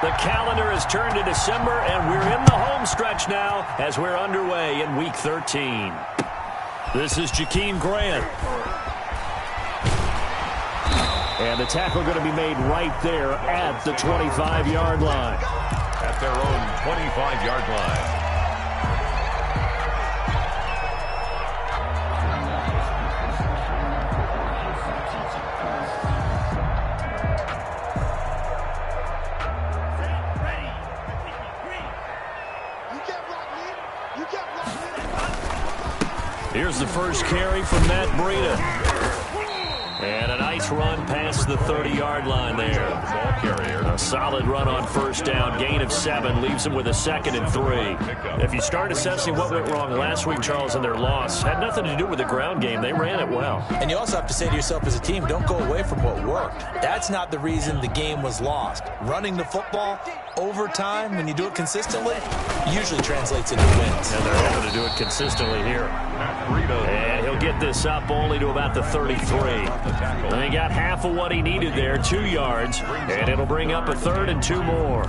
The calendar has turned to December, and we're in the home stretch now as we're underway in Week 13. This is Jakeem Grant. And the tackle going to be made right there at the 25-yard line. At their own 25-yard line. Here's the first carry from Matt Breida. And a nice run past the 30-yard line there. Ball carrier. A solid run on first down. Gain of 7 leaves them with a 2nd and 3. If you start assessing what went wrong last week, Charles, in their loss, had nothing to do with the ground game. They ran it well. And you also have to say to yourself as a team, don't go away from what worked. That's not the reason the game was lost. Running the football over time, when you do it consistently, usually translates into wins. And they're able to do it consistently here. And he'll get this up only to about the 33. And he got half of what he needed there, 2 yards. And it'll bring up a 3rd and 2 more.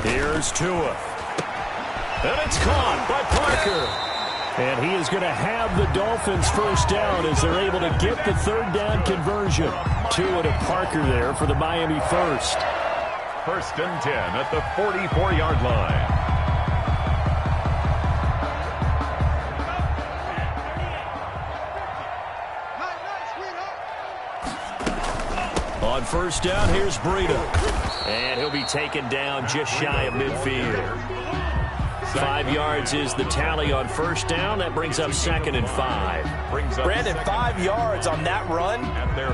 Here's Tua. And it's caught by Parker. And he is going to have the Dolphins first down as they're able to get the 3rd down conversion. Tua to Parker there for the Miami first. 1st and 10 at the 44-yard line. On first down, here's Breida. And he'll be taken down just shy of midfield. 5 yards is the tally on first down. That brings up 2nd and 5. Brandon, 5 yards on that run.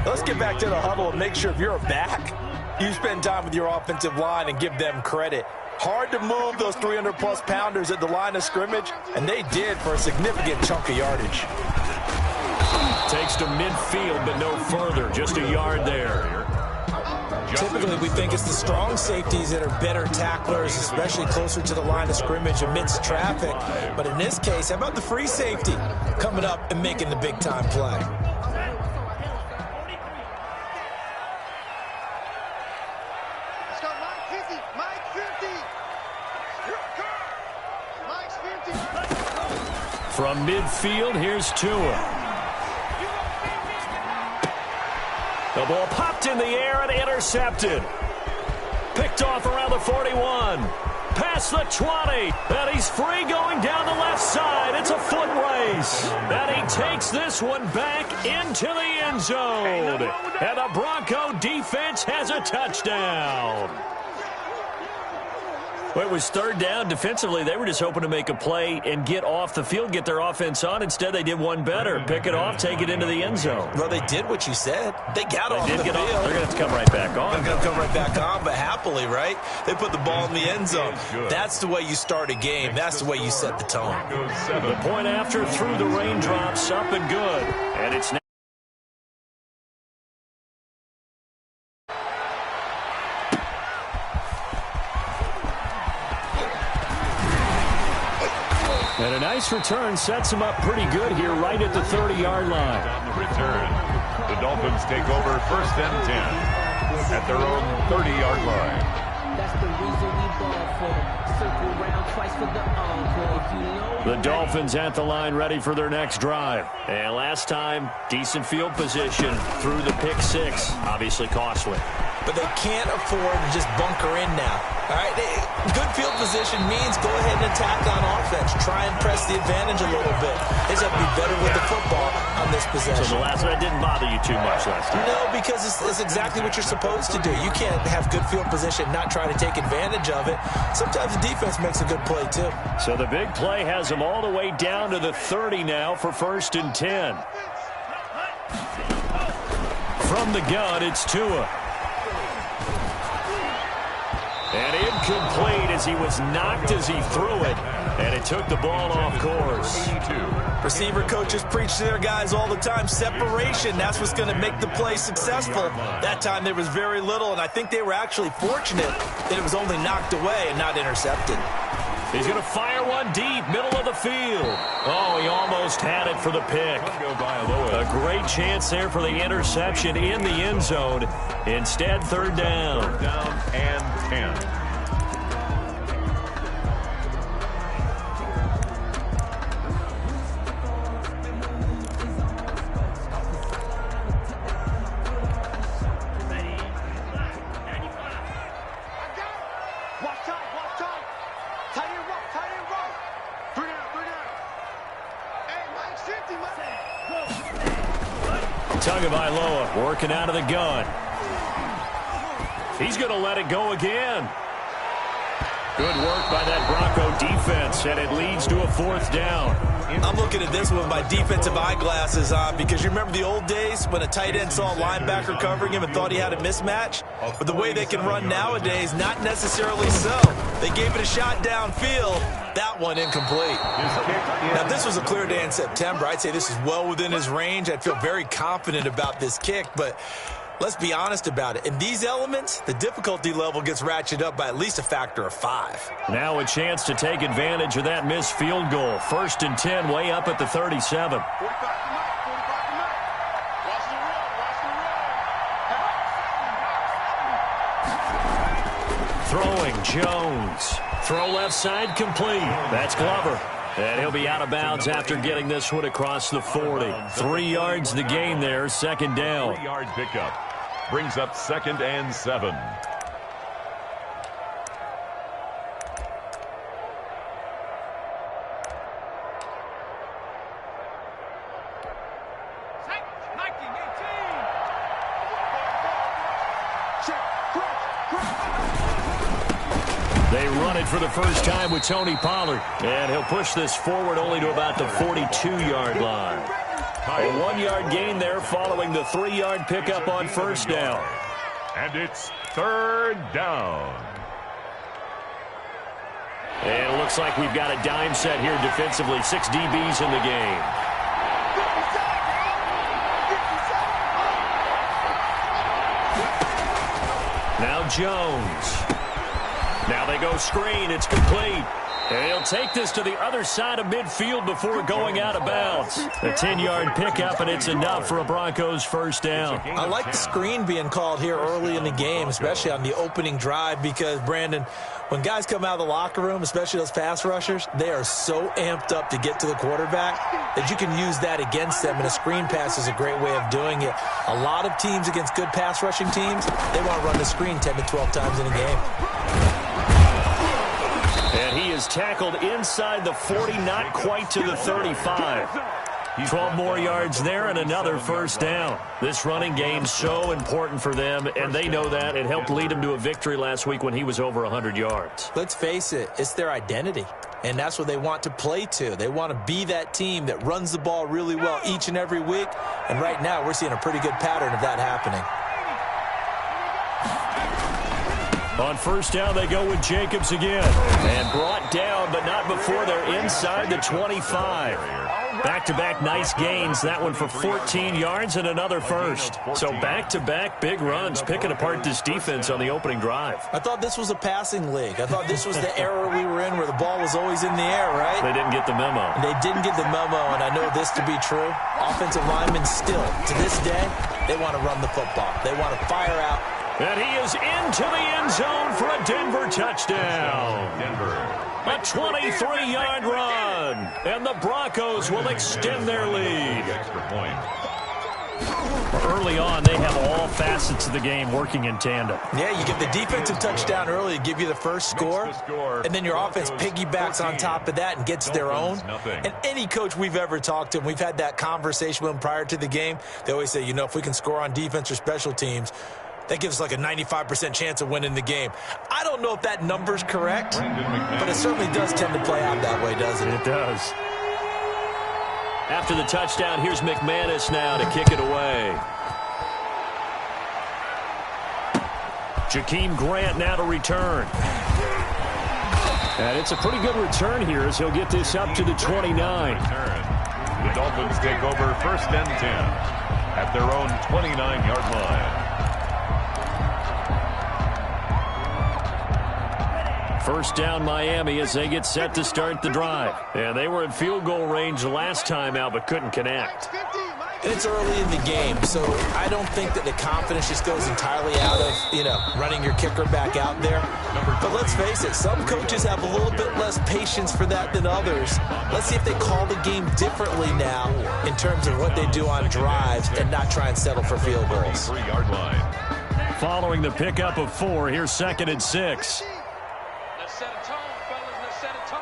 Let's get back to the huddle and make sure if you're a back, you spend time with your offensive line and give them credit. Hard to move those 300-plus pounders at the line of scrimmage, and they did for a significant chunk of yardage. Takes to midfield, but no further. Just a yard there. Typically, we think it's the strong safeties that are better tacklers, especially closer to the line of scrimmage amidst traffic. But in this case, how about the free safety coming up and making the big-time play? From midfield, here's Tua. The ball popped in the air and intercepted. Picked off around the 41. Past the 20. And he's free going down the left side. It's a foot race. And he takes this one back into the end zone. And the Bronco defense has a touchdown. Well, it was 3rd down. Defensively, they were just hoping to make a play and get off the field, get their offense on. Instead, they did one better. Pick it off, take it into the end zone. Well, they did what you said. They got off the field. They're going to have to come right back on. They're going to come right back on, but happily, right? They put the ball in the end zone. That's the way you start a game. That's the way you set the tone. The point after through the raindrops, up and good. And it's now. And a nice return sets him up pretty good here right at the 30-yard line. On the return, the Dolphins take over 1st and 10 at their own 30-yard line. That's the reason we ball for. Circle round twice for the encore. The Dolphins at the line ready for their next drive. And last time, decent field position through the pick 6. Obviously costly. But they can't afford to just bunker in now. All right, good field position means go ahead and attack on offense. Try and press the advantage a little bit. They just have to be better with the football on this possession. So the last one didn't bother you too much last time? No, because it's exactly what you're supposed to do. You can't have good field position, not try to take advantage of it. Sometimes the defense makes a good play, too. So the big play has them all the way down to the 30 now for 1st and 10. From From the gun, it's Tua. And incomplete as he was knocked as he threw it. And it took the ball off course. Receiver coaches preach to their guys all the time. Separation, that's what's going to make the play successful. That time there was very little, and I think they were actually fortunate that it was only knocked away and not intercepted. He's going to fire one deep, middle of the field. Oh, he almost had it for the pick. A great chance there for the interception in the end zone. Instead, third down. Third down and 10. Tagovailoa working out of the gun. He's going to let it go again. Good work by that Bronco defense, and it leads to a fourth down. I'm looking at this with my defensive eyeglasses on because you remember the old days when a tight end saw a linebacker covering him and thought he had a mismatch? But the way they can run nowadays, not necessarily so. They gave it a shot downfield. That one incomplete. Now, this was a clear day in September. I'd say this is well within his range. I'd feel very confident about this kick, but let's be honest about it. In these elements, the difficulty level gets ratcheted up by at least a factor of 5. Now a chance to take advantage of that missed field goal. 1st and 10, way up at the 37. Throwing, Jones. Throw left side complete. That's Glover. And he'll be out of bounds after getting this one across the 40. 3 yards the gain there, second down. 3-yard pickup. Brings up 2nd and 7. They run it for the first time with Tony Pollard. And he'll push this forward only to about the 42-yard line. A 1-yard gain there following the 3-yard pickup on first down. And it's 3rd down. And it looks like we've got a dime set here defensively. 6 DBs in the game. Now Jones. Now they go screen. It's complete. And he'll take this to the other side of midfield before going out of bounds. A 10-yard pickup, and it's enough for a Broncos first down. I like the screen being called here early in the game, especially on the opening drive, because, Brandon, when guys come out of the locker room, especially those pass rushers, they are so amped up to get to the quarterback that you can use that against them, and a screen pass is a great way of doing it. A lot of teams against good pass rushing teams, they want to run the screen 10 to 12 times in a game. And he is tackled inside the 40, not quite to the 35. 12 more yards there and another first down. This running game so important for them, and they know that. It helped lead them to a victory last week when he was over 100 yards. Let's face it, it's their identity, and that's what they want to play to. They want to be that team that runs the ball really well each and every week, and right now we're seeing a pretty good pattern of that happening. On first down, they go with Jacobs again. And brought down, but not before they're inside the 25. Back-to-back nice gains. That one for 14 yards and another first. So back-to-back big runs, picking apart this defense on the opening drive. I thought this was a passing league. I thought this was the era we were in where the ball was always in the air, right? They didn't get the memo. They didn't get the memo, and I know this to be true. Offensive linemen still, to this day, they want to run the football. They want to fire out. And he is into the end zone for a Denver touchdown. Denver. A 23-yard run. And the Broncos will extend their lead. Extra point. Early on, they have all facets of the game working in tandem. Yeah, you get the defensive touchdown early to give you the first score, and then your offense piggybacks on top of that and gets their own. And any coach we've ever talked to, and we've had that conversation with them prior to the game, they always say, you know, if we can score on defense or special teams, that gives us like a 95% chance of winning the game. I don't know if that number's correct, but it certainly does tend to play out that way, doesn't it? It does. After the touchdown, here's McManus now to kick it away. Jakeem Grant now to return. And it's a pretty good return here as he'll get this up to the 29. The Dolphins take over 1st and 10 at their own 29-yard line. First down Miami as they get set to start the drive. And they were in field goal range last time out but couldn't connect. It's early in the game, so I don't think that the confidence just goes entirely out of, running your kicker back out there. But let's face it, some coaches have a little bit less patience for that than others. Let's see if they call the game differently now in terms of what they do on drives and not try and settle for field goals. 3-yard line. Following the pickup of 4, here's 2nd and 6. Let's set a tone, fellas. Let's set a tone.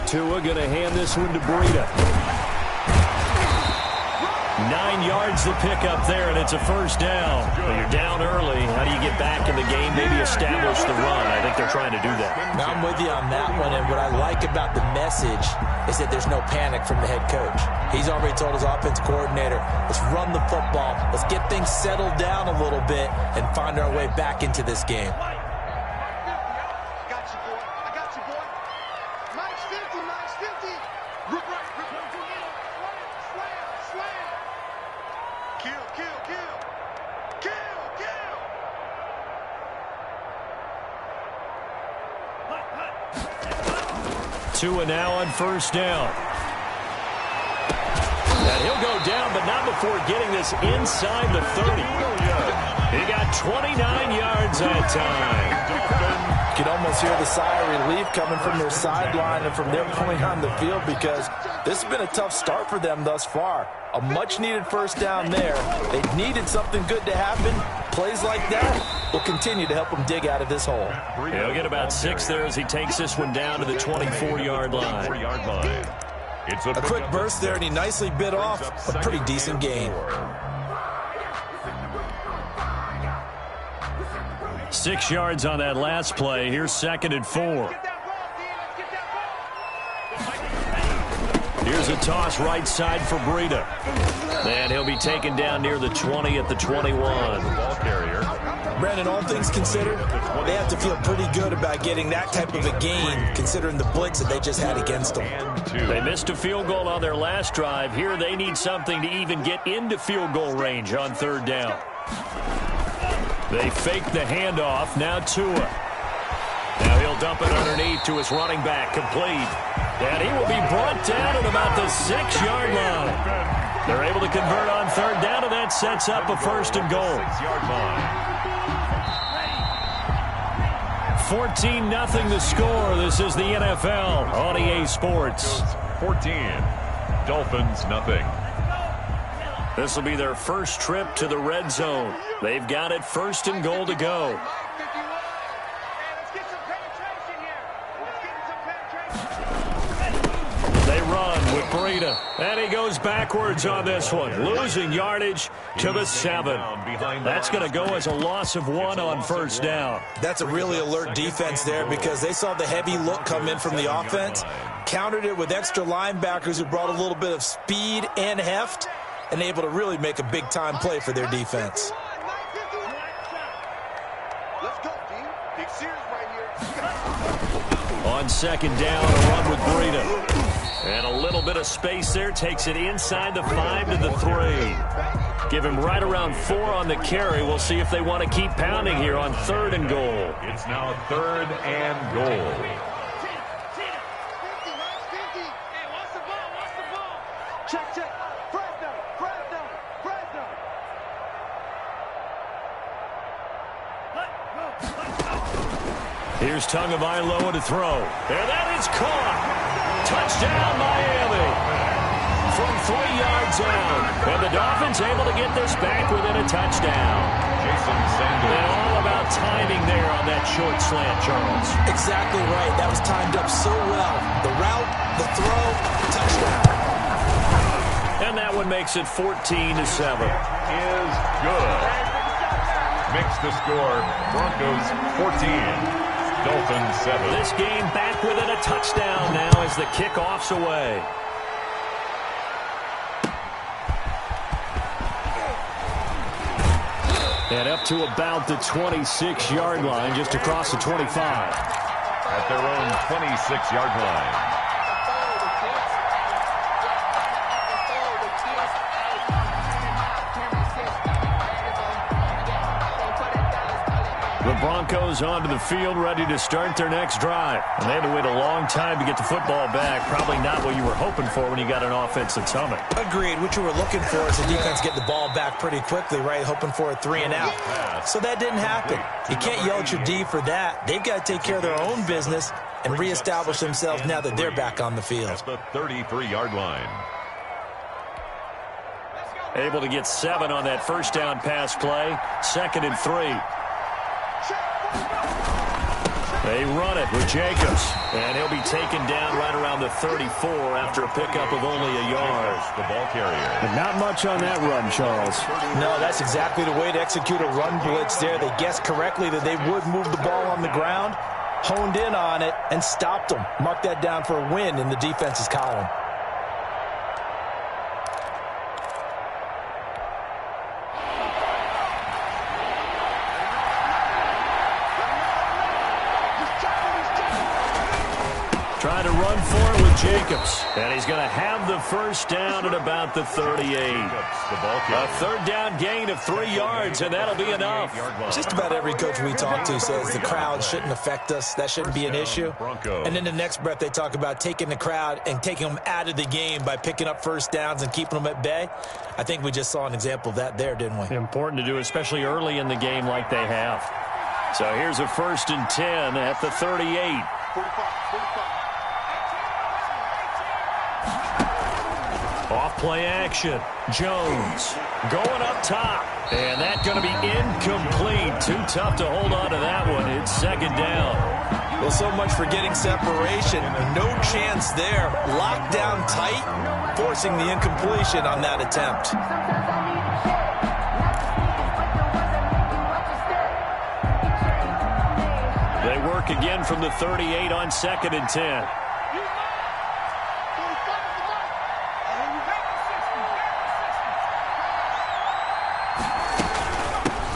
Tua going to hand this one to Breida. 9 yards to pick up there, and it's a first down. But you're down early. How do you get back in the game, maybe establish the run? I think they're trying to do that. Now, I'm with you on that one, and what I like about the message is that there's no panic from the head coach. He's already told his offense coordinator, let's run the football, let's get things settled down a little bit and find our way back into this game. Tua now on first down. And he'll go down, but not before getting this inside the 30. He got 29 yards that time. You can almost hear the sigh of relief coming from their sideline and from their point on the field because this has been a tough start for them thus far. A much-needed first down there. They needed something good to happen. Plays like that will continue to help them dig out of this hole. He'll get about 6 there as he takes this one down to the 24-yard line. It's a quick burst there, and he nicely bit off a pretty decent gain. 6 yards on that last play. Here's 2nd and 4. Here's a toss right side for Breida. And he'll be taken down near the 20 at the 21. Ball carrier. Brandon, all things considered, they have to feel pretty good about getting that type of a gain considering the blitz that they just had against them. They missed a field goal on their last drive. Here they need something to even get into field goal range on 3rd down. They fake the handoff. Now Tua. Now he'll dump it underneath to his running back. Complete. And he will be brought down at about the 6-yard line. They're able to convert on 3rd down, and that sets up a 1st and goal. 14-0 the score. This is the NFL on EA Sports. 14. Dolphins nothing. This will be their first trip to the red zone. They've got it 1st and goal to go. They run with Breida. And he goes backwards on this one. Losing yardage to the 7. That's going to go as a loss of 1 on 1st down. That's a really alert defense there because they saw the heavy look come in from the offense, countered it with extra linebackers who brought a little bit of speed and heft, and able to really make a big-time play for their defense. On 2nd down, a run with Breida. And a little bit of space there. Takes it inside the 5 to the 3. Give him right around 4 on the carry. We'll see if they want to keep pounding here on 3rd and goal. It's now 3rd and goal. Here's Tagovailoa to throw. And that is caught. Touchdown, Miami. From 3 yards out. And the Dolphins able to get this back within a touchdown. Jason Sanders. And all about timing there on that short slant, Charles. Exactly right. That was timed up so well. The route, the throw, touchdown. And that one makes it 14-7. Is good. Makes the score Broncos 14. Dolphins 7. This game back within a touchdown now as the kickoff's away. And up to about the 26-yard line, just across the 25. At their own 26-yard line. The Broncos onto the field, ready to start their next drive. And they had to wait a long time to get the football back. Probably not what you were hoping for when you got an offense that's humming. Agreed. What you were looking for is the defense get the ball back pretty quickly, right? Hoping for a 3 and out. So that didn't happen. You can't yell at your D for that. They've got to take care of their own business and reestablish themselves now that they're back on the field. At the 33-yard line. Able to get 7 on that first down pass play. 2nd and 3. They run it with Jacobs, and he'll be taken down right around the 34 after a pickup of only a yard. The ball carrier. And not much on that run, Charles. No, that's exactly the way to execute a run blitz there. They guessed correctly that they would move the ball on the ground, honed in on it, and stopped them. Mark that down for a win in the defense's column. Trying to run for it with Jacobs. And he's going to have the first down at about the 38. A third down gain of 3 yards, and that'll be enough. Just about every coach we talk to says the crowd shouldn't affect us. That shouldn't be an issue. And in the next breath, they talk about taking the crowd and taking them out of the game by picking up first downs and keeping them at bay. I think we just saw an example of that there, didn't we? Important to do, especially early in the game like they have. So here's a 1st and 10 at the 38. Off play action. Jones going up top. And that's going to be incomplete. Too tough to hold on to that one. It's 2nd down. Well, so much for getting separation. No chance there. Locked down tight, forcing the incompletion on that attempt. They work again from the 38 on 2nd and 10.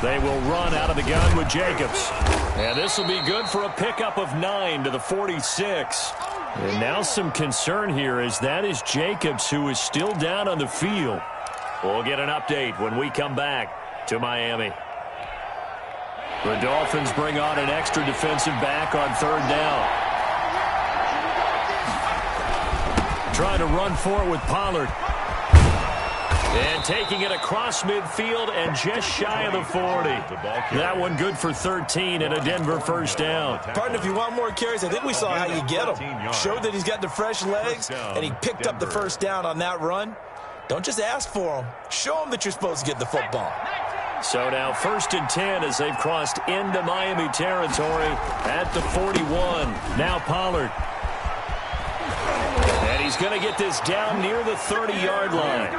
They will run out of the gun with Jacobs. And this will be good for a pickup of 9 to the 46. And now some concern here as that is Jacobs, who is still down on the field. We'll get an update when we come back to Miami. The Dolphins bring on an extra defensive back on 3rd down. Trying to run for it with Pollard. And taking it across midfield and just shy of the 40. That one good for 13 and a Denver first down. Partner, if you want more carries, I think we saw how you get him. Showed that he's got the fresh legs, and he picked up the first down on that run. Don't just ask for him. Show him that you're supposed to get the football. So now 1st and 10 as they've crossed into Miami territory at the 41. Now Pollard. And he's going to get this down near the 30-yard line.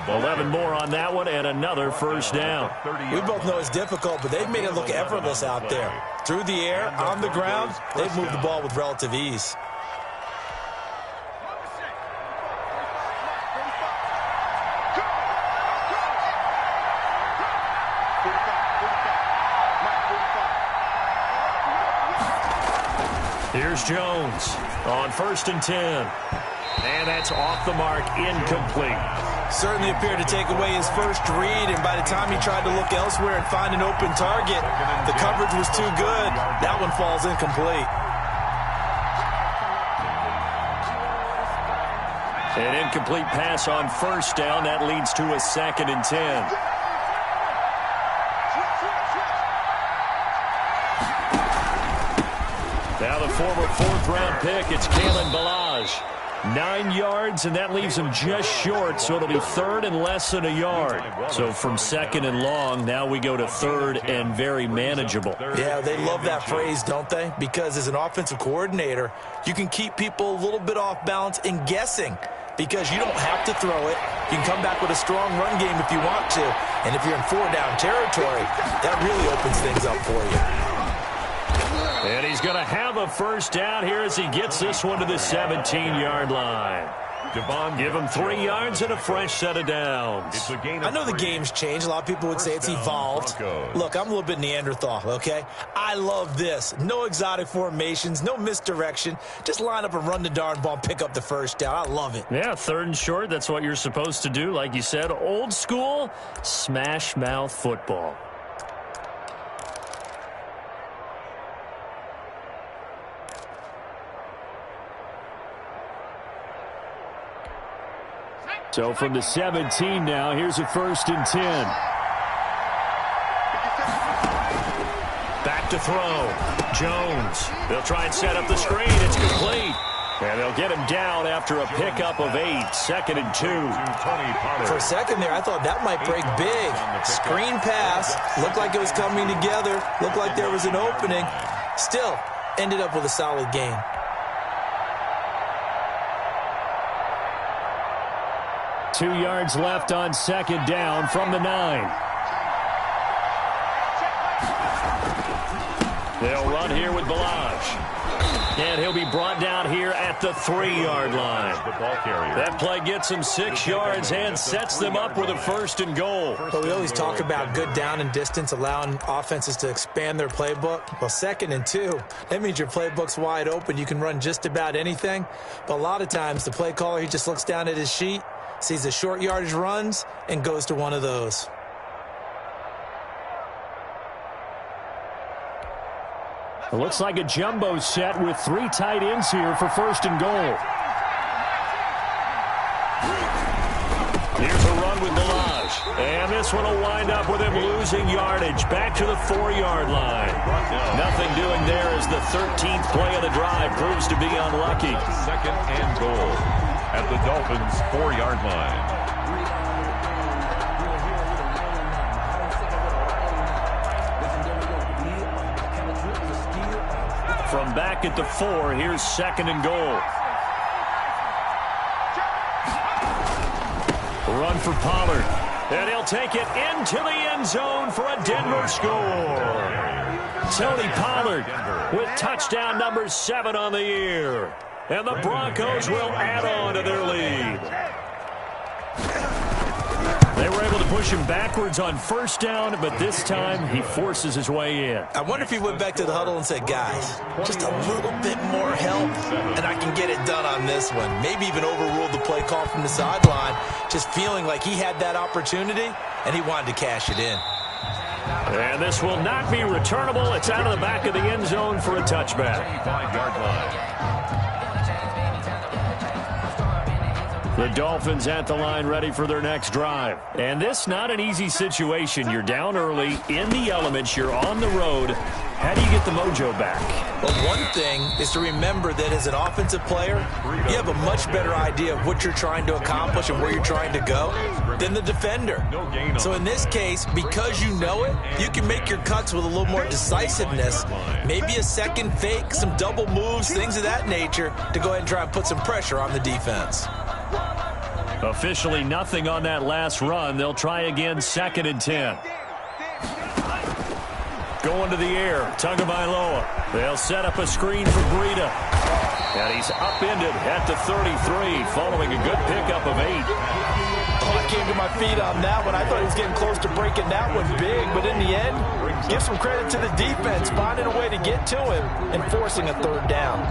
11 more on that one and another first down. We both know it's difficult, but they've made it look effortless out there. Through the air, on the ground, they've moved the ball with relative ease. Here's Jones on 1st and 10. And that's off the mark, incomplete. Certainly appeared to take away his first read, and by the time he tried to look elsewhere and find an open target, the coverage was too good. That one falls incomplete. An incomplete pass on 1st down. That leads to a 2nd and 10. Now the former 4th-round pick, it's Kalen Ballage. 9 yards, and that leaves him just short, so it'll be 3rd and less than a yard. So from 2nd and long, now we go to 3rd and very manageable. Yeah, they love that phrase, don't they? Because as an offensive coordinator, you can keep people a little bit off balance and guessing because you don't have to throw it. You can come back with a strong run game if you want to. And if you're in 4-down territory, that really opens things up for you. And he's going to have a first down here as he gets this one to the 17-yard line. Give him 3 yards and a fresh set of downs. I know the game's changed. A lot of people would say it's evolved. Look, I'm a little bit Neanderthal, okay? I love this. No exotic formations, no misdirection. Just line up and run the darn ball and pick up the first down. I love it. Yeah, 3rd and short, that's what you're supposed to do. Like you said, old school, smash mouth football. So from the 17 now, here's a 1st and 10. Back to throw. Jones. They'll try and set up the screen. It's complete. And they'll get him down after a pickup of 8. 2nd and 2. For a second there, I thought that might break big. Screen pass. Looked like it was coming together. Looked like there was an opening. Still, ended up with a solid gain. Two yards left on 2nd down from the 9. They'll run here with Balaj. And he'll be brought down here at the 3-yard line. That play gets him 6 yards and sets them up with a 1st and goal. But we always talk about good down and distance, allowing offenses to expand their playbook. Well, 2nd and 2, that means your playbook's wide open. You can run just about anything. But a lot of times, the play caller, he just looks down at his sheet, sees the short yardage runs, and goes to one of those. It looks like a jumbo set with 3 tight ends here for 1st and goal. Here's a run with Balaj. And this one will wind up with him losing yardage back to the 4-yard line. Nothing doing there as the 13th play of the drive proves to be unlucky. 2nd and goal at the Dolphins' 4-yard line. From back at the 4, here's 2nd and goal. Run for Pollard. And he'll take it into the end zone for a Denver score. Tony Pollard with touchdown number 7 on the year. And the Broncos will add on to their lead. They were able to push him backwards on 1st down, but this time he forces his way in. I wonder if he went back to the huddle and said, guys, just a little bit more help, and I can get it done on this one. Maybe even overruled the play call from the sideline, just feeling like he had that opportunity, and he wanted to cash it in. And this will not be returnable. It's out of the back of the end zone for a touchback. 5-yard line. The Dolphins at the line ready for their next drive. And this not an easy situation. You're down early, in the elements, you're on the road. How do you get the mojo back? Well, one thing is to remember that as an offensive player, you have a much better idea of what you're trying to accomplish and where you're trying to go than the defender. So in this case, because you know it, you can make your cuts with a little more decisiveness. Maybe a second fake, some double moves, things of that nature to go ahead and try and put some pressure on the defense. Officially nothing on that last run. They'll try again, 2nd and 10. Going to the air, Tagovailoa. They'll set up a screen for Breida. And he's upended at the 33, following a good pickup of 8. Oh, I came to my feet on that one. I thought he was getting close to breaking that one big, but in the end, give some credit to the defense, finding a way to get to him and forcing a 3rd down.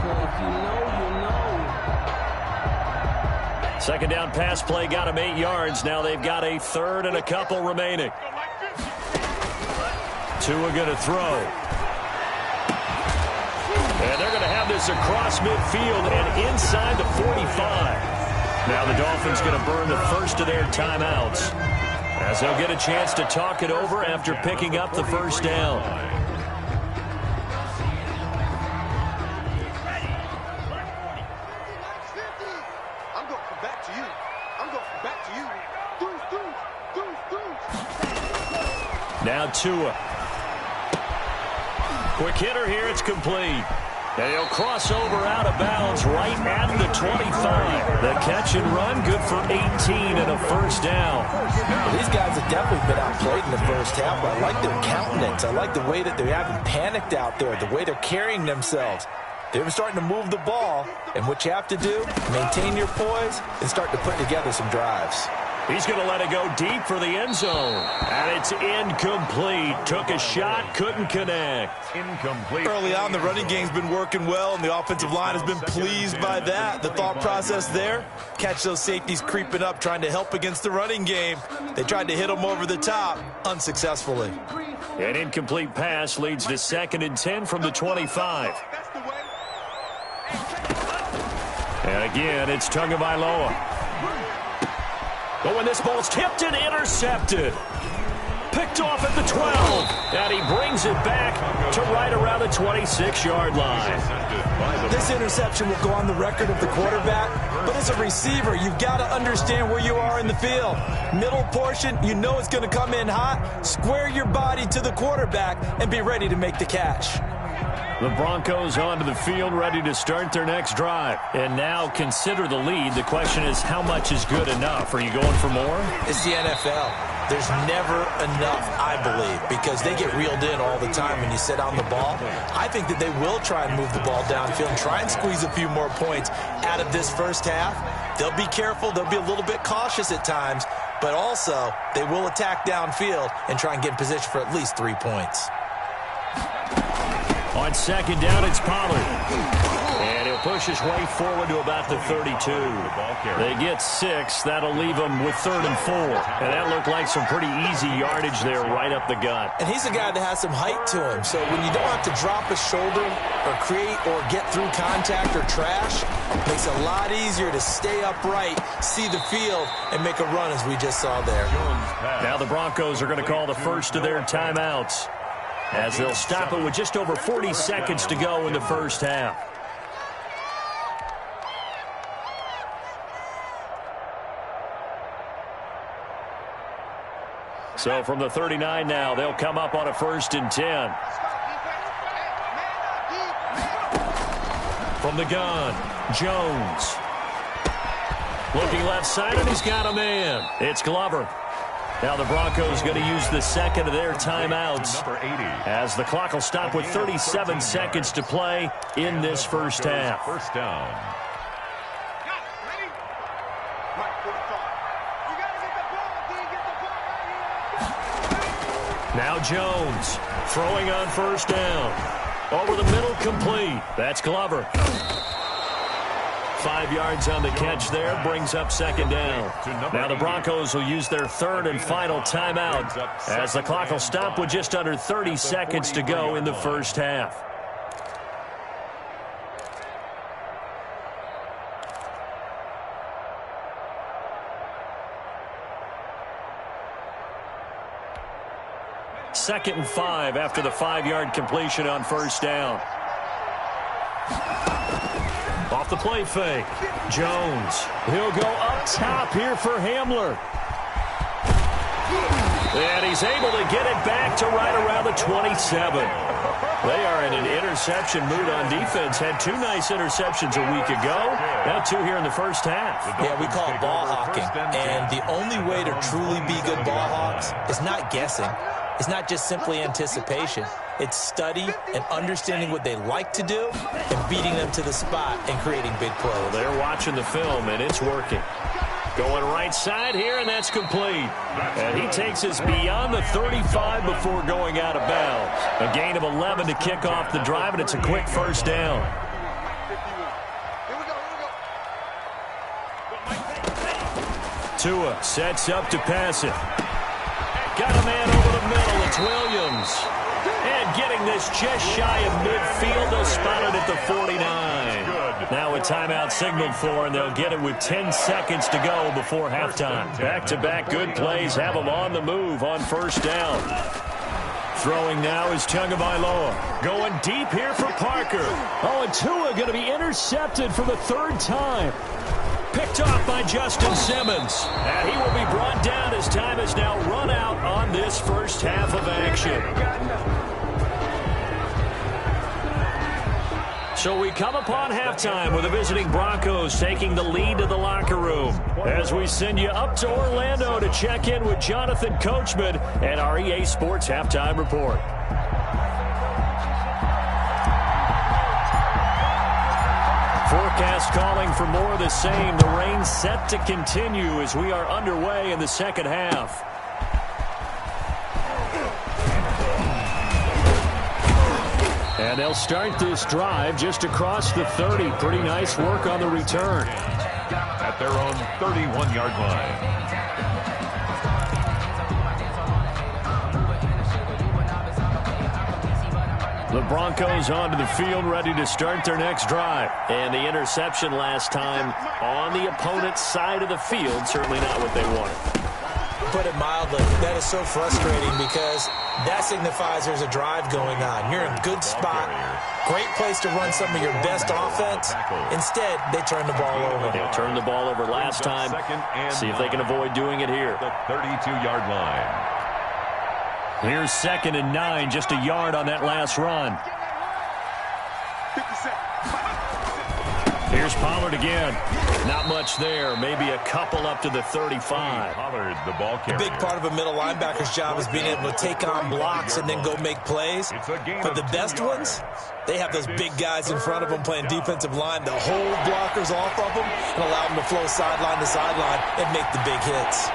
2nd down pass play got him 8 yards. Now they've got a 3rd and a couple remaining. Tua going to throw. And they're going to have this across midfield and inside the 45. Now the Dolphins going to burn the first of their timeouts as they'll get a chance to talk it over after picking up the 1st down. Now Tua. Quick hitter here, it's complete. And he'll cross over out of bounds right at the 25. The catch and run, good for 18 and a 1st down. Well, these guys have definitely been outplayed in the first half, but I like their countenance. I like the way that they haven't panicked out there, the way they're carrying themselves. They're starting to move the ball, and what you have to do, maintain your poise and start to put together some drives. He's going to let it go deep for the end zone. And it's incomplete. Took a shot, couldn't connect. Incomplete. Early on, the running game's been working well, and the offensive line has been pleased by that. The thought process there, catch those safeties creeping up, trying to help against the running game. They tried to hit them over the top, unsuccessfully. An incomplete pass leads to 2nd and 10 from the 25. And again, it's Tagovailoa. But when this ball's tipped and intercepted, picked off at the 12, and he brings it back to right around the 26-yard line. This interception will go on the record of the quarterback, but as a receiver, you've got to understand where you are in the field. Middle portion, you know it's going to come in hot. Square your body to the quarterback and be ready to make the catch. The Broncos onto the field, ready to start their next drive. And now consider the lead. The question is, how much is good enough? Are you going for more? It's the NFL. There's never enough, I believe, because they get reeled in all the time when you sit on the ball. I think that they will try and move the ball downfield and try and squeeze a few more points out of this first half. They'll be careful. They'll be a little bit cautious at times, but also they will attack downfield and try and get in position for at least 3 points. On 2nd down, it's Pollard. And he'll push his way forward to about the 32. They get 6. That'll leave them with 3rd and 4. And that looked like some pretty easy yardage there right up the gut. And he's a guy that has some height to him. So when you don't have to drop a shoulder or create or get through contact or trash, it makes it a lot easier to stay upright, see the field, and make a run as we just saw there. Now the Broncos are going to call the first of their timeouts, as they'll stop it with just over 40 seconds to go in the first half. So from the 39 now, they'll come up on a 1st and 10. From the gun, Jones. Looking left side, and he's got a man. It's Glover. Now the Broncos going to use the 2nd of their timeouts as the clock will stop with 37 seconds to play in this first half. First down. Now Jones throwing on 1st down. Over the middle, complete. That's Glover. 5 yards on the catch there, brings up 2nd down. Now the Broncos will use their 3rd and final timeout as the clock will stop with just under 30 seconds to go in the first half. Second and 5 after the 5-yard completion on 1st down. Off the play fake. Jones. He'll go up top here for Hamler. And he's able to get it back to right around the 27. They are in an interception mood on defense. Had 2 nice interceptions a week ago. Now 2 here in the first half. Yeah, we call it ball hawking. And the only way to truly be good ball hawks is not guessing. It's not just simply anticipation. It's study and understanding what they like to do and beating them to the spot and creating big plays. Well, they're watching the film, and it's working. Going right side here, and that's complete. And he takes us beyond the 35 before going out of bounds. A gain of 11 to kick off the drive, and it's a quick first down. Tua sets up to pass it. Got a man over the middle. It's Williams. And getting this just shy of midfield. They'll spot it at the 49. Now a timeout signaled for, and they'll get it with 10 seconds to go before halftime. Back-to-back good plays have them on the move on 1st down. Throwing now is Tagovailoa. Going deep here for Parker. Oh, and Tua going to be intercepted for the 3rd time. Picked off by Justin Simmons. And he will be brought down as time has now run out on this first half of action. So we come upon halftime with the visiting Broncos taking the lead to the locker room. As we send you up to Orlando to check in with Jonathan Coachman and our EA Sports Halftime Report. forecast calling for more of the same. The rain set to continue as we are underway in the second half. And they'll start this drive just across the 30. Pretty nice work on the return. At their own 31-yard line. The Broncos onto the field, ready to start their next drive. And the interception last time on the opponent's side of the field, certainly not what they wanted. Put it mildly, that is so frustrating because that signifies there's a drive going on. You're in a good spot, great place to run some of your best offense. Instead, they turn the ball over. They'll turn the ball over last time. See if they can avoid doing it here. The 32-yard line. Here's 2nd and 9, just a yard on that last run. Here's Pollard again. Not much there. Maybe a couple up to the 35. Pollard, the ball carrier. A big part of a middle linebacker's job is being able to take on blocks and then go make plays. But the best ones, they have those big guys in front of them playing defensive line to hold blockers off of them and allow them to flow sideline to sideline and make the big hits.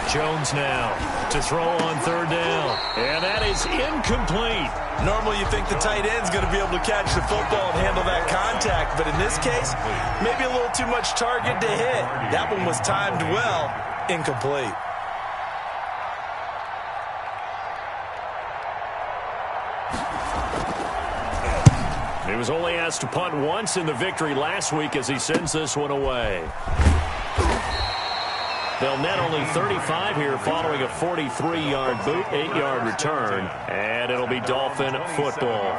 Jones now to throw on 3rd down. And that is incomplete. Normally you think the tight end's going to be able to catch the football and handle that contact, but in this case, maybe a little too much target to hit. That one was timed well. Incomplete. He was only asked to punt once in the victory last week as he sends this one away. They'll net only 35 here following a 43-yard boot, 8-yard return, and it'll be Dolphin football.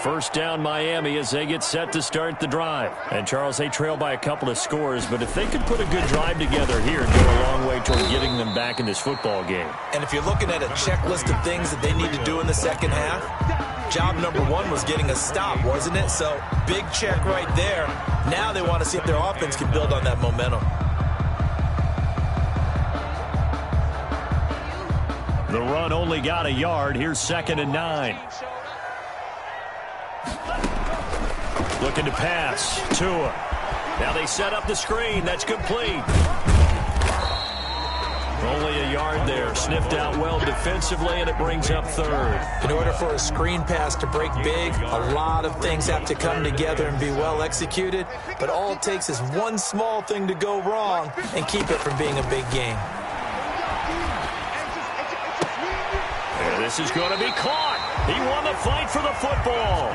First down Miami as they get set to start the drive. And Charles, they trail by a couple of scores, but if they could put a good drive together here and go a long way toward getting them back in this football game. And if you're looking at a checklist of things that they need to do in the second half, job number one was getting a stop, wasn't it? So big check right there. Now they want to see if their offense can build on that momentum. The run only got a yard. Here's 2nd and 9. Looking to pass. Tua. Now they set up the screen. That's complete. Only a yard there. Sniffed out well defensively, and it brings up 3rd. In order for a screen pass to break big, a lot of things have to come together and be well executed. But all it takes is one small thing to go wrong and keep it from being a big game. And this is going to be caught. He won the fight for the football.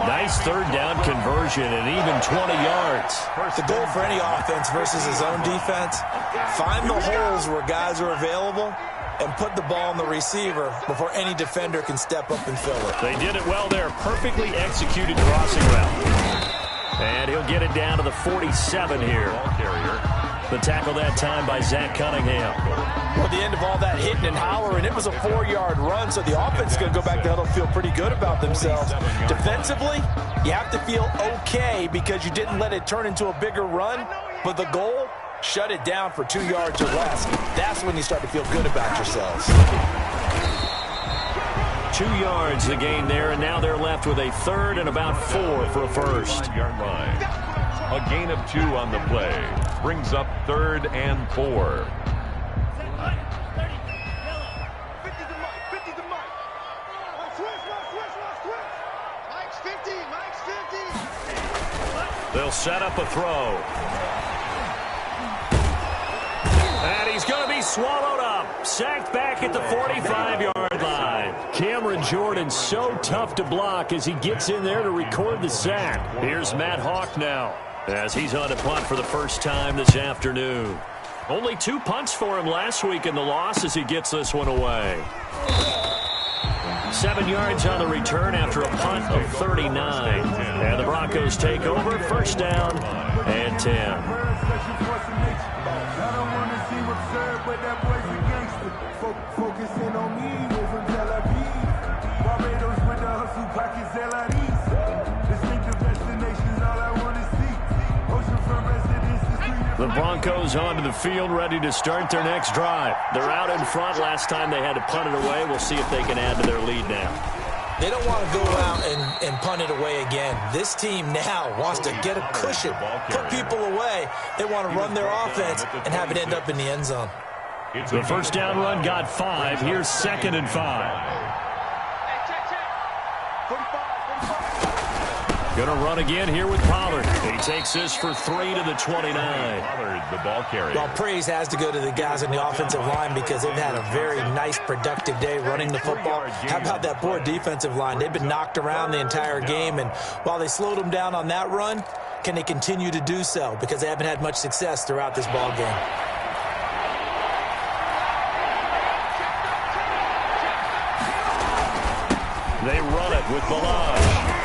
Nice 3rd down conversion and even 20 yards. The goal for any offense versus his own defense, find the holes where guys are available and put the ball on the receiver before any defender can step up and fill it. They did it well there. Perfectly executed crossing route. And he'll get it down to the 47 here. The tackle that time by Zach Cunningham. Well, at the end of all that hitting and hollering, it was a 4-yard run, so the offense is going to go back to huddle and feel pretty good about themselves. Defensively, you have to feel okay because you didn't let it turn into a bigger run, but the goal, shut it down for 2 yards or less. That's when you start to feel good about yourselves. 2 yards the gain there, and now they're left with a 3rd and about 4 for a first. A gain of 2 on the play. Brings up 3rd and 4. They'll set up a throw. And he's going to be swallowed up. Sacked back at the 45-yard line. Cameron Jordan so tough to block as he gets in there to record the sack. Here's Matt Hawk now as he's on to punt for the first time this afternoon. Only 2 punts for him last week in the loss as he gets this one away. 7 yards on the return after a punt of 39. And the Broncos take over. First down and 10. The Broncos onto the field, ready to start their next drive. They're out in front. Last time they had to punt it away. We'll see if they can add to their lead now. They don't want to go out and punt it away again. This team now wants to get a cushion, put people away. They want to run their offense and have it end up in the end zone. The first down run got 5. Here's 2nd and 5. Going to run again here with Pollard. He takes this for 3 to the 29. Pollard, the ball carrier. Well, praise has to go to the guys on the offensive line because they've had a very nice, productive day running the football. How about that poor defensive line? They've been knocked around the entire game, and while they slowed them down on that run, can they continue to do so? Because they haven't had much success throughout this ball game. They run it with Balazs.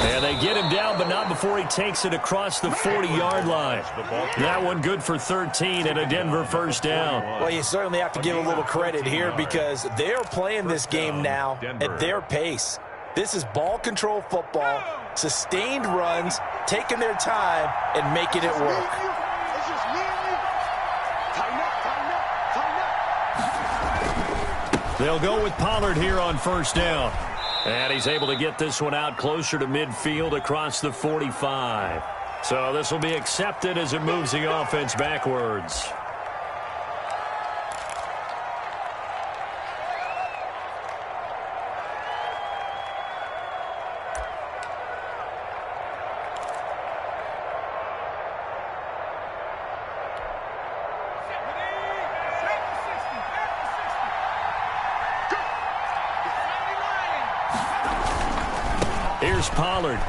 And they get him down, but not before he takes it across the 40-yard line. That one good for 13 and a Denver first down. Well, you certainly have to give a little credit here because they're playing this game now at their pace. This is ball control football, sustained runs, taking their time, and making it work. They'll go with Pollard here on first down. And he's able to get this one out closer to midfield across the 45. So this will be accepted as it moves the offense backwards. Here's Pollard.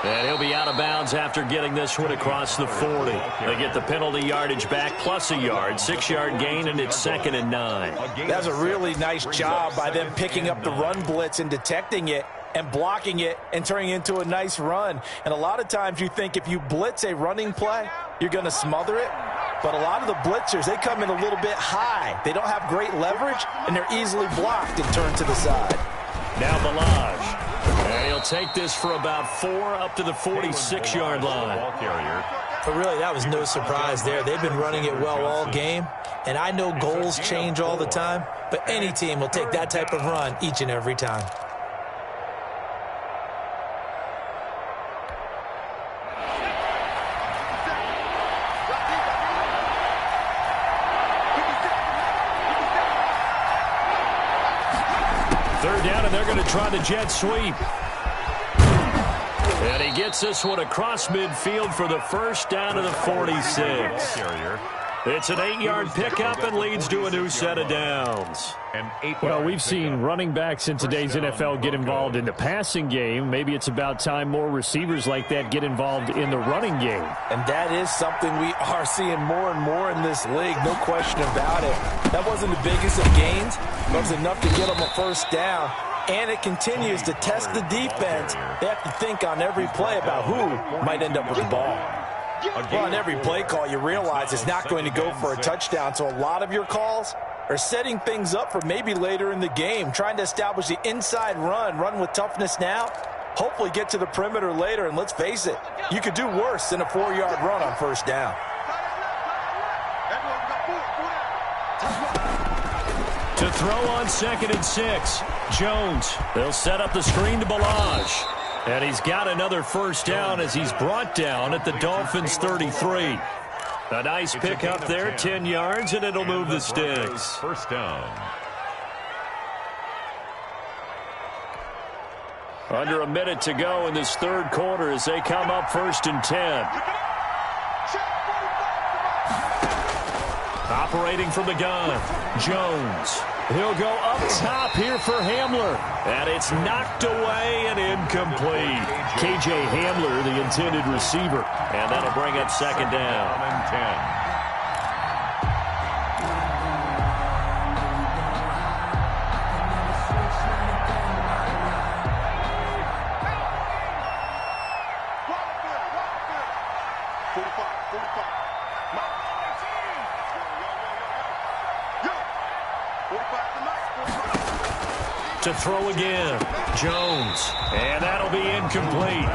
And he'll be out of bounds after getting this one across the 40. They get the penalty yardage back plus a yard, 6-yard gain, and it's 2nd and 9. That's a really nice job by them picking up the run blitz and detecting it and blocking it and turning it into a nice run. And a lot of times you think if you blitz a running play, you're going to smother it. But a lot of the blitzers, they come in a little bit high. They don't have great leverage, and they're easily blocked and turned to the side. Now Balazs. And he'll take this for about 4 up to the 46-yard line. But really, that was no surprise there. They've been running it well all game. And I know goals change all the time, but any team will take that type of run each and every time. Third down, and they're going to try the jet sweep. And he gets this one across midfield for the first down of the 46. It's an 8-yard pickup and leads to a new set of downs. Well, we've seen running backs in today's NFL get involved in the passing game. Maybe it's about time more receivers like that get involved in the running game. And that is something we are seeing more and more in this league, no question about it. That wasn't the biggest of gains, but it was enough to get them a first down. And it continues to test the defense. They have to think on every play about who might end up with the ball. Well, on every play call, you realize it's not going to go for a touchdown. So a lot of your calls are setting things up for maybe later in the game, trying to establish the inside run with toughness now, hopefully get to the perimeter later. And let's face it, you could do worse than a 4-yard run on first down. To throw on 2nd and 6, Jones. They'll set up the screen to Balazs. And he's got another first down as he's brought down at the Dolphins' 33. A nice pickup there, 10 yards, and it'll move the sticks. First down. Under a minute to go in this third quarter as they come up 1st and 10. Operating from the gun, Jones. He'll go up top here for Hamler. And it's knocked away and incomplete. K.J. Hamler, the intended receiver. And that'll bring up 2nd down. And 10. to throw again. Jones. And that'll be incomplete.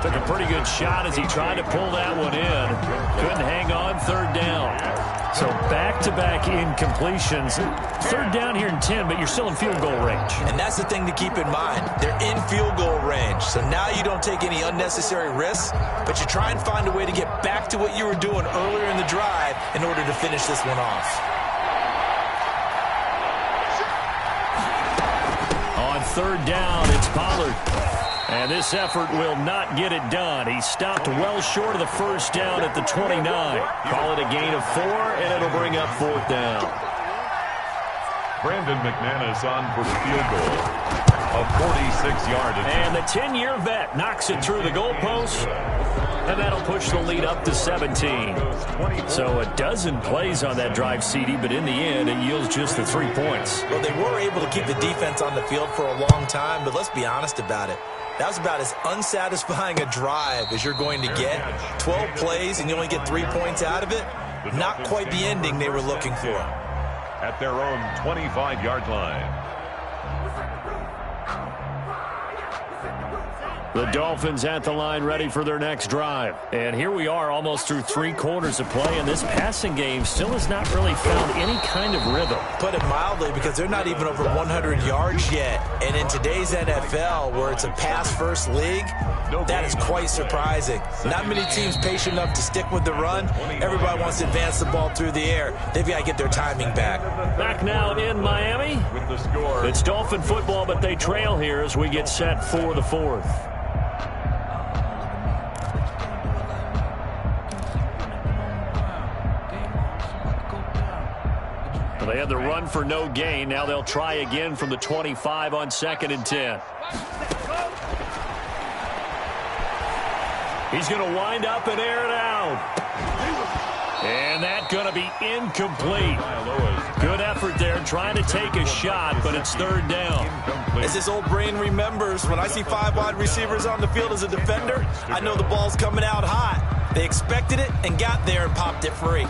Took a pretty good shot as he tried to pull that one in. Couldn't hang on, third down. So back-to-back incompletions. Third down here in 10, but you're still in field goal range. And that's the thing to keep in mind. They're in field goal range. So now you don't take any unnecessary risks, but you try and find a way to get back to what you were doing earlier in the drive in order to finish this one off. On third down, it's Pollard. And this effort will not get it done. He stopped well short of the first down at the 29. Call it a gain of 4, and it'll bring up fourth down. Brandon McManus on for the field goal. A 46-yard attempt. And the 10-year vet knocks it through the goalpost. And that'll push the lead up to 17. So a dozen plays on that drive, CD, but in the end, it yields just the 3 points. Well, they were able to keep the defense on the field for a long time, but let's be honest about it. That was about as unsatisfying a drive as you're going to get. 12 plays and you only get 3 points out of it. Not quite the ending they were looking for. At their own 25-yard line. The Dolphins at the line ready for their next drive. And here we are almost through 3 quarters of play, and this passing game still has not really found any kind of rhythm. Put it mildly, because they're not even over 100 yards yet. And in today's NFL, where it's a pass-first league, that is quite surprising. Not many teams patient enough to stick with the run. Everybody wants to advance the ball through the air. They've got to get their timing back. Back now in Miami. With the score. It's Dolphin football, but they trail here as we get set for the fourth. They had the run for no gain. Now they'll try again from the 25 on 2nd and 10. He's going to wind up and air it out. And that's going to be incomplete. Good effort there trying to take a shot, but it's third down. As this old brain remembers, when I see 5 wide receivers on the field as a defender, I know the ball's coming out hot. They expected it and got there and popped it free.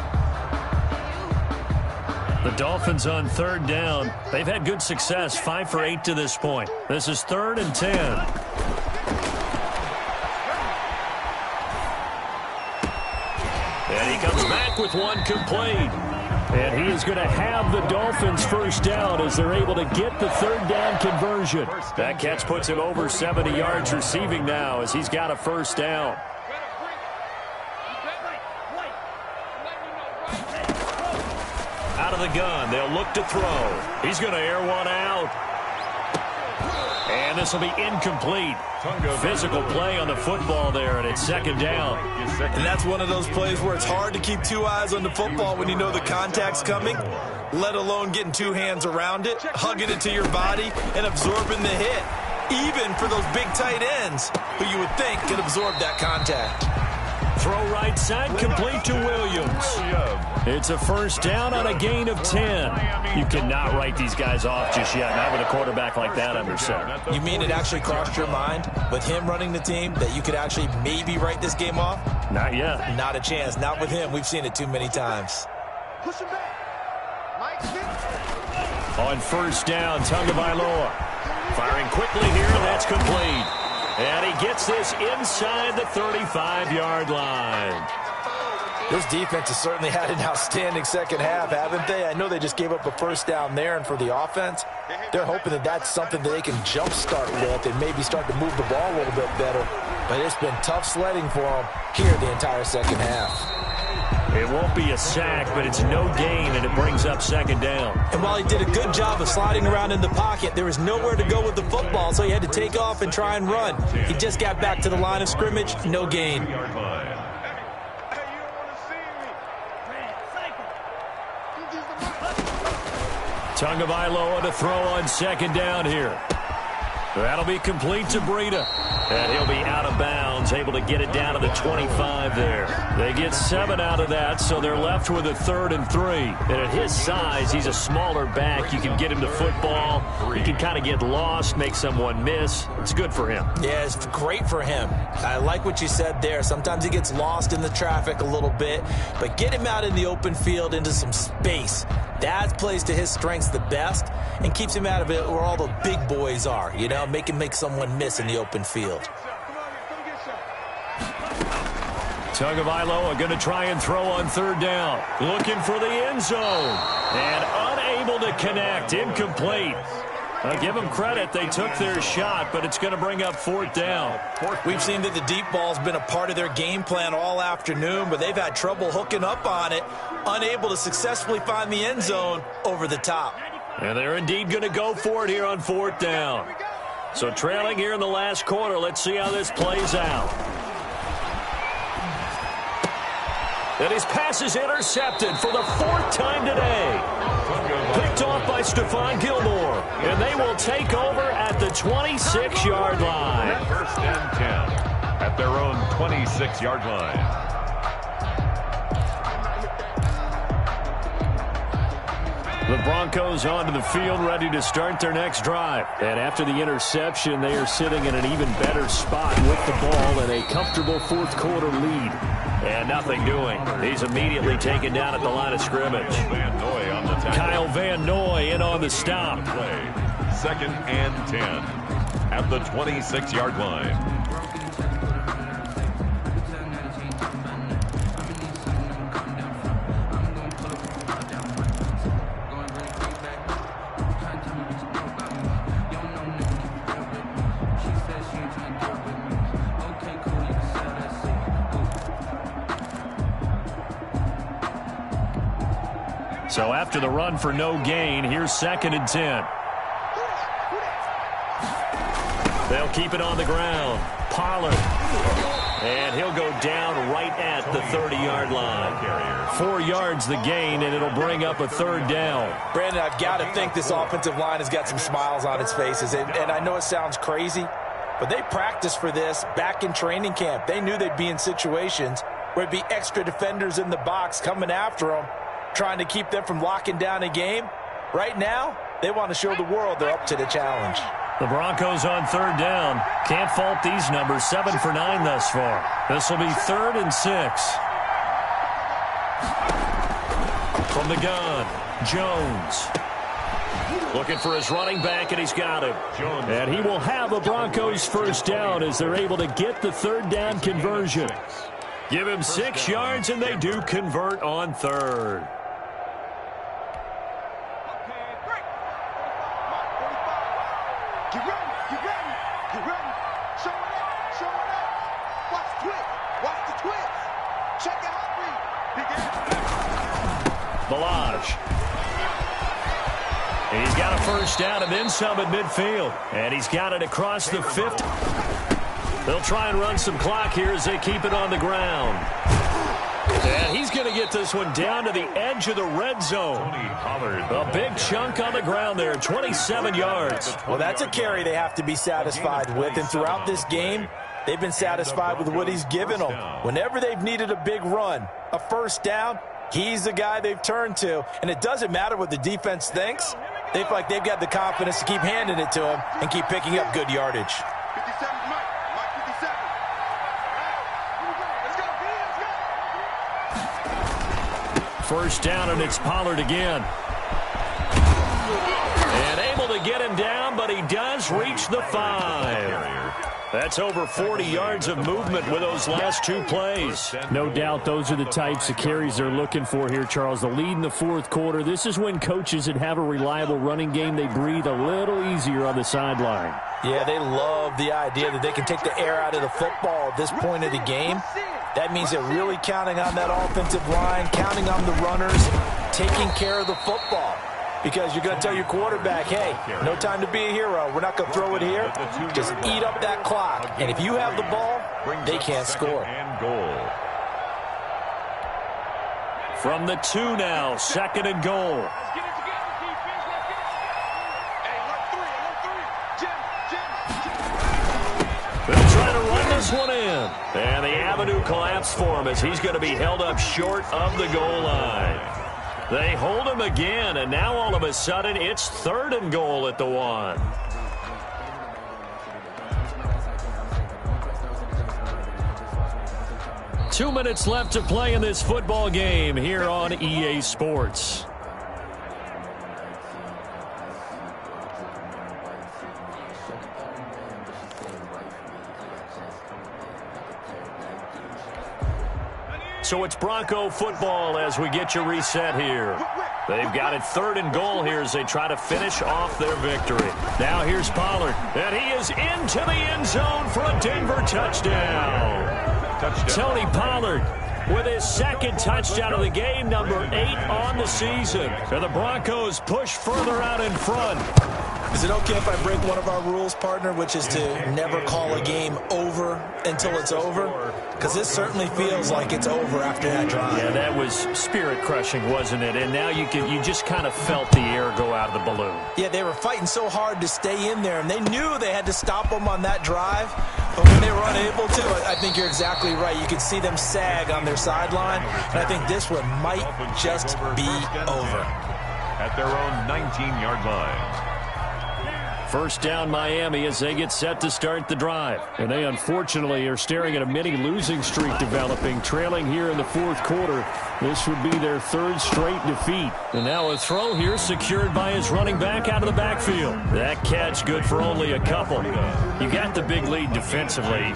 The Dolphins on third down. They've had good success, 5 for 8 to this point. This is 3rd and 10. And he comes back with one complete. And he is going to have the Dolphins first down as they're able to get the third down conversion. That catch puts him over 70 yards receiving now as he's got a first down. Out of the gun, they'll look to throw. He's going to air one out. And this will be incomplete. Physical play on the football there, and it's 2nd down. And that's one of those plays where it's hard to keep 2 eyes on the football when you know the contact's coming, let alone getting 2 hands around it, hugging it to your body, and absorbing the hit, even for those big tight ends who you would think could absorb that contact. Throw right side, complete to Williams. It's a first down on a gain of 10. You cannot write these guys off just yet, not with a quarterback like that under center. You mean it actually crossed your mind with him running the team that you could actually maybe write this game off? Not yet. Not a chance. Not with him. We've seen it too many times. Push him back. On first down, Tagovailoa. Firing quickly here, and that's complete. And he gets this inside the 35-yard line. This defense has certainly had an outstanding second half, haven't they? I know they just gave up a first down there, and for the offense, they're hoping that that's something that they can jumpstart with and maybe start to move the ball a little bit better. But it's been tough sledding for them here the entire second half. It won't be a sack, but it's no gain, and it brings up 2nd down. And while he did a good job of sliding around in the pocket, there was nowhere to go with the football, so he had to take off and try and run. He just got back to the line of scrimmage, no gain. Tagovailoa to throw on 2nd down here. That'll be complete to Breida. And he'll be out of bounds was able to get it down to the 25 there. They get 7 out of that, so they're left with a 3rd and 3. And at his size, he's a smaller back. You can get him the football. He can kind of get lost, make someone miss. It's good for him. Yeah, it's great for him. I like what you said there. Sometimes he gets lost in the traffic a little bit, but get him out in the open field into some space. That plays to his strengths the best and keeps him out of it where all the big boys are, you know, make someone miss in the open field. Tagovailoa going to try and throw on 3rd down. Looking for the end zone. And unable to connect. Incomplete. I'll give them credit. They took their shot, but it's going to bring up 4th down. We've seen that the deep ball's been a part of their game plan all afternoon, but they've had trouble hooking up on it, unable to successfully find the end zone over the top. And they're indeed going to go for it here on 4th down. So trailing here in the last quarter. Let's see how this plays out. And his pass is intercepted for the 4th time today. Picked off by Stephon Gilmore. And they will take over at the 26-yard line. 1st and 10 at their own 26-yard line. The Broncos onto the field, ready to start their next drive. And after the interception, they are sitting in an even better spot with the ball and a comfortable 4th quarter lead. And nothing doing. He's immediately taken down at the line of scrimmage. Van Noy on the tackle. Kyle Van Noy in on the stop. 2nd and 10 at the 26-yard line. So after the run for no gain, here's 2nd and 10. They'll keep it on the ground. Pollard. And he'll go down right at the 30-yard line. 4 yards the gain, and it'll bring up a 3rd down. Brandon, I've got to think this offensive line has got some smiles on its faces. And I know it sounds crazy, but they practiced for this back in training camp. They knew they'd be in situations where it'd be extra defenders in the box coming after them, trying to keep them from locking down a game. Right now, they want to show the world they're up to the challenge. The Broncos on 3rd down. Can't fault these numbers. 7 for 9 thus far. This will be 3rd and 6. From the gun, Jones. Looking for his running back, and he's got him. And he will have a Broncos 1st down as they're able to get the 3rd down conversion. Give him 6 yards, and they do convert on 3rd. Get ready, get ready, get ready. Show it up, show it up. Watch the twist, watch the twist. Check your heartbeat. Balaj. And he's got a 1st down and then some at midfield. And he's got it across the 50. They'll try and run some clock here as they keep it on the ground. And he's going to get this one down to the edge of the red zone. A big chunk on the ground there, 27 yards. Well, that's a carry they have to be satisfied with. And throughout this game, they've been satisfied with what he's given them. Whenever they've needed a big run, a 1st down, he's the guy they've turned to. And it doesn't matter what the defense thinks. They feel like they've got the confidence to keep handing it to him and keep picking up good yardage. 57, Mike 57. Let's go, let's go. 1st down, and it's Pollard again. And able to get him down, but he does reach the 5. That's over 40 yards of movement with those last 2 plays. No doubt those are the types of carries they're looking for here, Charles. The lead in the 4th quarter. This is when coaches that have a reliable running game, they breathe a little easier on the sideline. Yeah, they love the idea that they can take the air out of the football at this point of the game. That means they're really counting on that offensive line, counting on the runners, taking care of the football. Because you're going to tell your quarterback, hey, no time to be a hero. We're not going to throw it here. Just eat up that clock. And if you have the ball, they can't score. From the 2 now, 2nd and goal. They'll try to run this one in. And the avenue collapsed for him as he's going to be held up short of the goal line. They hold him again, and now all of a sudden it's 3rd and goal at the 1. Two minutes left to play in this football game here on EA Sports. So it's Bronco football as we get you reset here. They've got it 3rd and goal here as they try to finish off their victory. Now here's Pollard, and he is into the end zone for a Denver touchdown. Tony Pollard with his 2nd touchdown of the game, number 8 on the season. And the Broncos push further out in front. Is it okay if I break one of our rules, partner, which is to never call a game over until it's over? Because this certainly feels like it's over after that drive. Yeah, that was spirit-crushing, wasn't it? And now you just kind of felt the air go out of the balloon. Yeah, they were fighting so hard to stay in there, and they knew they had to stop them on that drive. But when they were unable to, I think you're exactly right. You could see them sag on their sideline, and I think this one might just be over. At their own 19-yard line. First down Miami as they get set to start the drive. And they unfortunately are staring at a mini losing streak developing, trailing here in the 4th quarter. This would be their 3rd straight defeat. And now a throw here secured by his running back out of the backfield. That catch good for only a couple. You got the big lead defensively.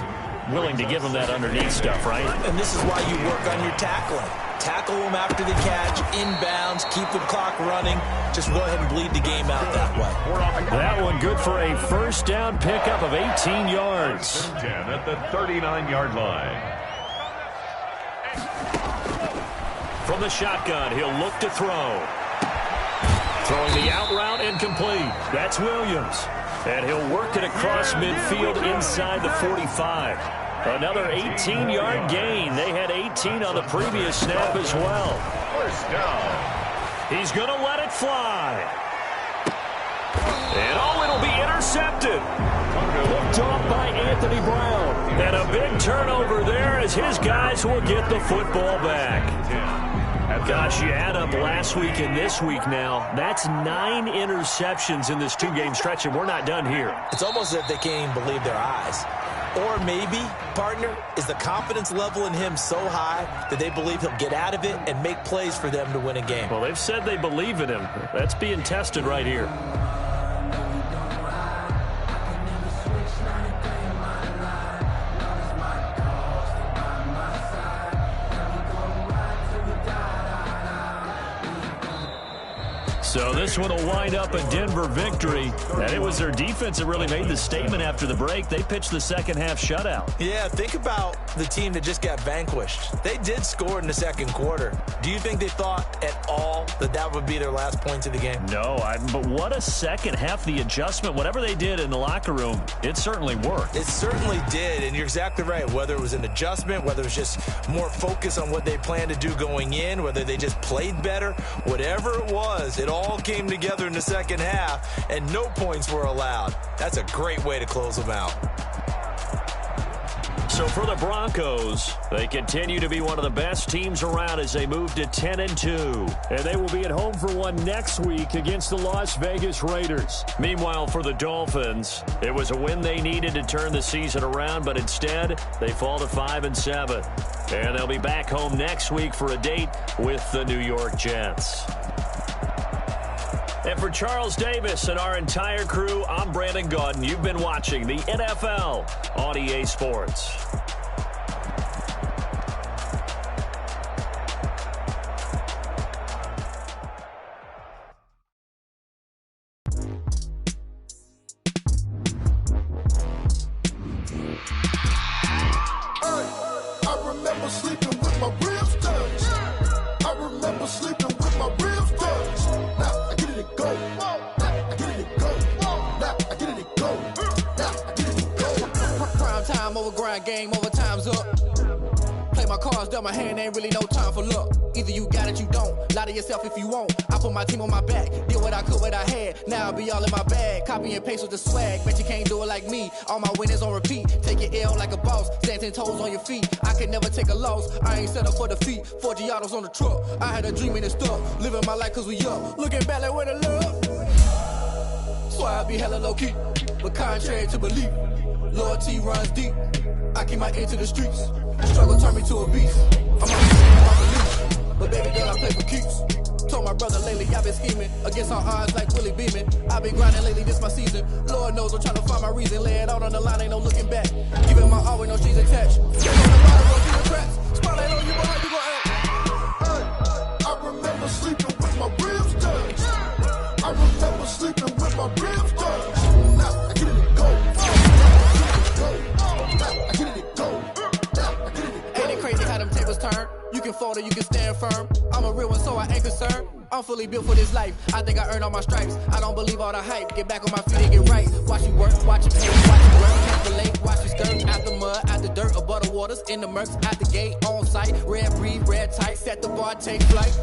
Willing to give him that underneath stuff, right? And this is why you work on your tackling. Tackle them after the catch, inbounds, keep the clock running. Just go ahead and bleed the game out that way. That one good for a first down pickup of 18 yards. 10 at the 39-yard line. From the shotgun, he'll look to throw. Throwing the out route incomplete. That's Williams. And he'll work it across midfield inside the 45. Another 18-yard gain. They had 18 on the previous snap as well. First down. He's going to let it fly. And it'll be intercepted. Picked off by Anthony Brown. And a big turnover there as his guys will get the football back. Gosh, you add up last week and this week now. That's 9 interceptions in this 2-game stretch, and we're not done here. It's almost as if they can't even believe their eyes. Or maybe, partner, is the confidence level in him so high that they believe he'll get out of it and make plays for them to win a game. Well, they've said they believe in him. That's being tested right here. So this one will wind up a Denver victory. And it was their defense that really made the statement after the break. They pitched the second half shutout. Yeah, think about the team that just got vanquished. They did score in the 2nd quarter. Do you think they thought at all that that would be their last points of the game? No, but what a second half. The adjustment, whatever they did in the locker room, it certainly worked. It certainly did, and you're exactly right. Whether it was an adjustment, whether it was just more focus on what they planned to do going in, whether they just played better, whatever it was, it all came together in the second half, and no points were allowed. That's a great way to close them out. So for the Broncos, they continue to be one of the best teams around as they move to 10-2. And they will be at home for one next week against the Las Vegas Raiders. Meanwhile, for the Dolphins, it was a win they needed to turn the season around, but instead, they fall to 5-7. And they'll be back home next week for a date with the New York Jets. And for Charles Davis and our entire crew, I'm Brandon Gaudin. You've been watching the NFL on EA Sports. I remember sleeping with my ribs touched. I remember sleeping with my ribs touched. Now I get it and go. Now I get it and go. Now I get it and go. Now I get it and go. Prime time over grind game, over time's up. Play my my cards dealt my hand, ain't really no time for luck. Either you got it, you don't. Lie to yourself if you won't. I put my team on my back, did what I could, what I had. Now I'll be all in my bag. Copy and paste with the swag. Bet you can't do it like me. All my winners on repeat. Take your L like a boss. Stand 10 toes on your feet. I can never take a loss. I ain't set up for defeat. 4 Giottos on the truck. I had a dream and it stuck. Living my life cause we up. Looking back like where the love. So I be hella low key. But contrary to belief, loyalty runs deep. I keep my ear to the streets. Struggle turned me to a beast. I'm on the same my belief. But baby girl, I play for keeps. Told my brother lately, I've been scheming against all odds like Willie Beeman. I've been grinding lately, this my season. Lord knows I'm trying to find my reason. Lay it out on the line, ain't no looking back. Giving my all with no strings attached. Get on the bottom, go through the cracks. Spotlight on you, but how you gon' act? I remember sleeping with my ribs touched. I remember sleeping with my ribs touched. Now I get it and go. Ain't it crazy how them tables turn? You can fold or you can stand firm. I'm a real one, so I ain't concerned. I'm fully built for this life. I think I earned all my stripes. I don't believe all the hype. Get back on my feet and get right. Watch you work, watch you pay, watch you work. Can't relate, watch you skirt. Out the mud, out the dirt, above the waters, in the murks, out the gate, on site. Red breed, red tight, set the bar, take flight.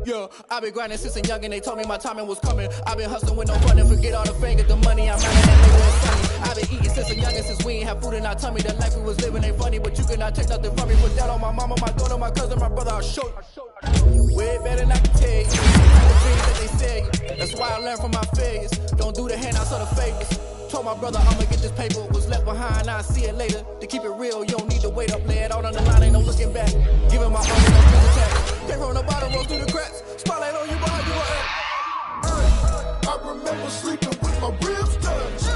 Yeah, I been grinding since a youngin', they told me my timing was coming. I been hustling with no funding, forget all the fame, get the money, I'm out of that nigga, it's funny. I been eating since a youngin', since we ain't have food in our tummy. The life we was living ain't funny, but you cannot take nothing from me. Put that on my mama, my daughter, my cousin, my brother, I'll show you. Way better than I can tell you. The things that they say you. That's why I learned from my failures. Don't do the handouts or the favors. Told my brother I'ma get this paper. Was left behind, I'll see it later. To keep it real, you don't need to wait up. Lay it out on the line, ain't no looking back. Giving my all, no strings attached. Came from the bottom, roll through the cracks. Spotlight on you, but how you gon' act? I remember sleeping with my ribs touched.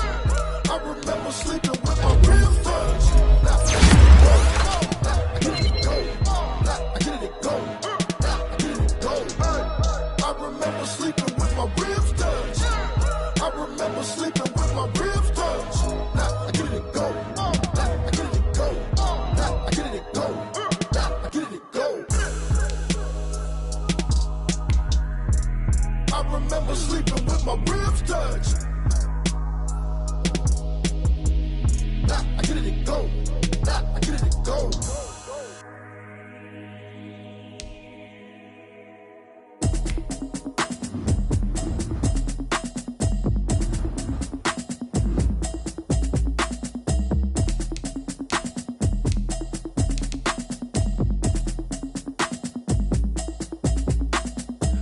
I remember sleeping with my ribs touched. Now I get it and go. I get it and go. I get it and go. I remember sleeping with my ribs touched. I remember sleeping with my ribs touched. Now I get it and go. I get it and go. I get it and go. I get it and go. I remember sleeping with my ribs touched. I get it and go. I get it and go.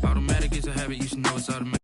Automatic is a habit, you should know it's automatic.